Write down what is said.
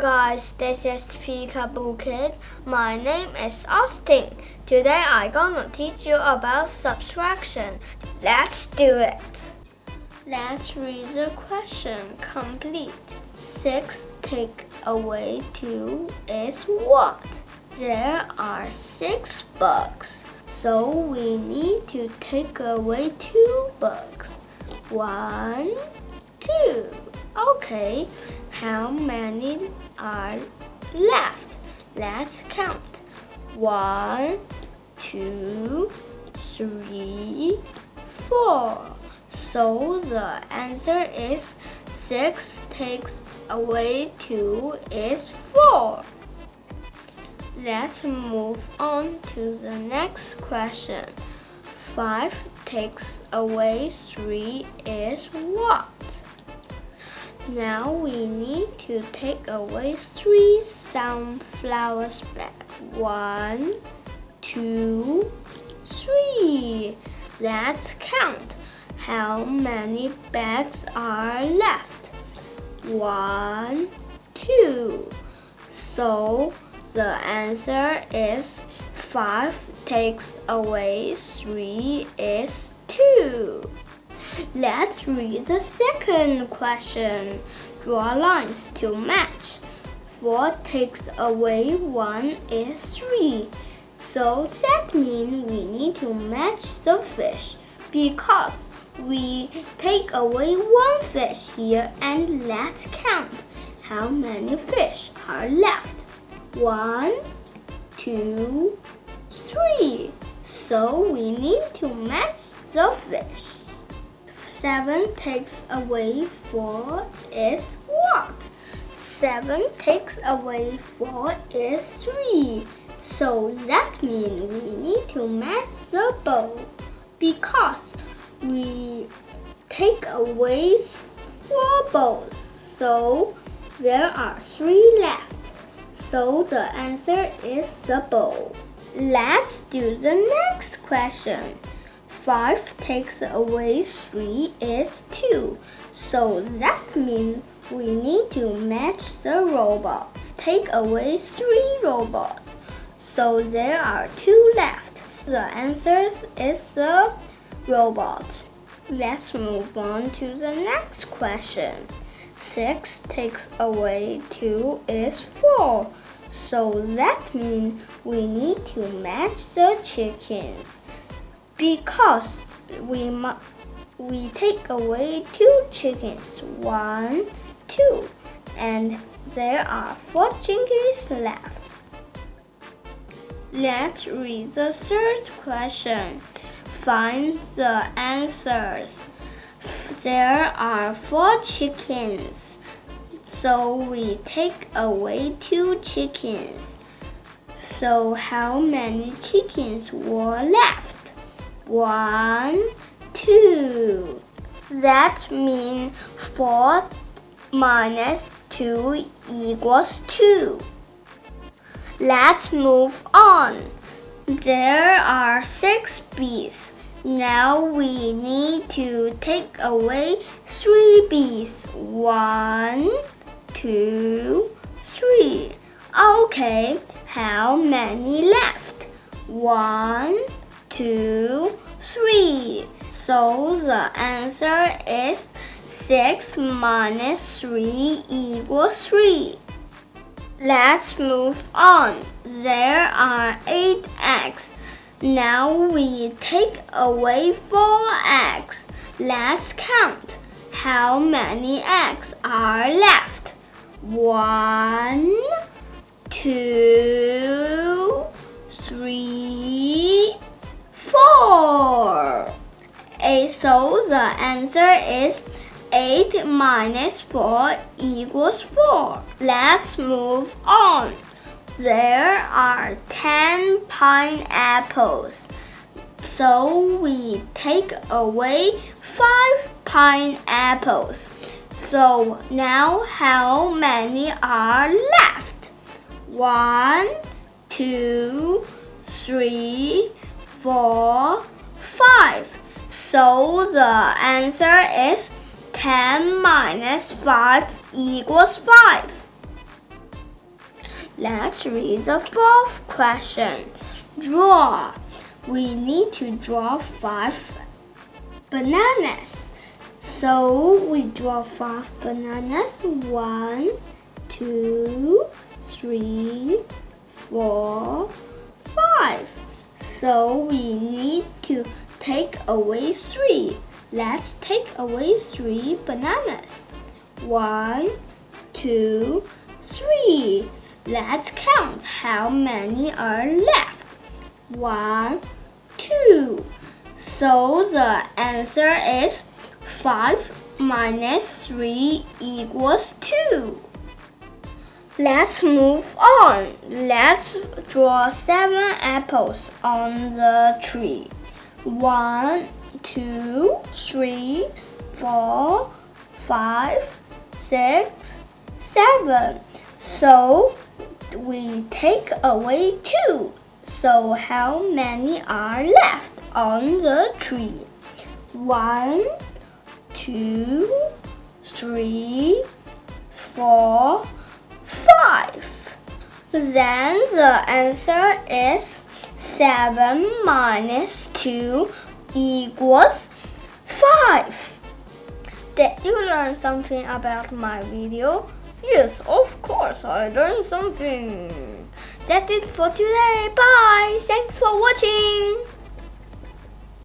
guys, this is Peekaboo Kid. My name is Austin. Today I'm gonna teach you about subtraction. Let's do it. Let's read the question complete. 6 take away 2 is what? There are 6 bugs, so we need to take away 2 bugs. 1, 2. Okay, how many are left? Let's count. 1, 2, 3, 4. So the answer is 6 takes away 2 is 4. Let's move on to the next question. 5 takes away 3 is what? Now we need to take away 3 sunflower bags. 1, 2, 3. Let's count. How many bags are left? 1, 2. So the answer is 5 takes away 3 is 2. Let's read the second question. Draw lines to match. 4 takes away 1 is 3. So that means we need to match the fish because we take away 1 fish here, and let's count how many fish are left. 1, 2, 3. So we need to match the fish. 7 takes away 4 is what? 7 takes away 4 is 3. So that means we need to match the bowl because we take away 4 bowls. So there are 3 left. So the answer is the bowl. Let's do the next question. 5 takes away 3 is 2. So that means we need to match the robots. Take away 3 robots. So there are 2 left. The answer is the robot. Let's move on to the next question. 6 takes away 2 is 4. So that means we need to match the chickens because we take away 2 chickens. 1, 2, and there are 4 chickens left. Let's read the third question. Find the answers. There are 4 chickens, so we take away 2 chickens. So how many chickens were left? 1, 2. That means 4 minus 2 equals 2. Let's move on. There are 6 bees. Now we need to take away 3 bees. 1, 2, 3. Okay, how many left? 1, 2, 3. So the answer is 6 minus 3 equals 3. Let's move on. There are 8 eggs. Now we take away 4 eggs. Let's count. How many eggs are left? 1, 2, 3, 4. So the answer is 8 minus 4 equals 4. Let's move on. There are 10 pineapples. So we take away 5 pineapples. So now how many are left? 1, 2, 3, 4, 5. So the answer is 10 minus 5 equals 5. Let's read the fourth question. Draw. We need to draw 5 bananas. So we draw 5 bananas. 1, 2, 3, 4, 5. So we need to take away 3. Let's take away 3 bananas. 1, 2, 3. Let's count how many are left. 1, 2. So the answer is 5 minus 3 equals 2. Let's move on. Let's draw 7 apples on the tree. 1, 2, 3, 4, 5, 6, 7. So we take away 2. So how many are left on the tree? 1, 2, 3, 4, 5. Then the answer is 7 minus 2 equals 5. Did you learn something about my video? Yes, of course I learned something. That's it for today. Bye. Thanks for watching.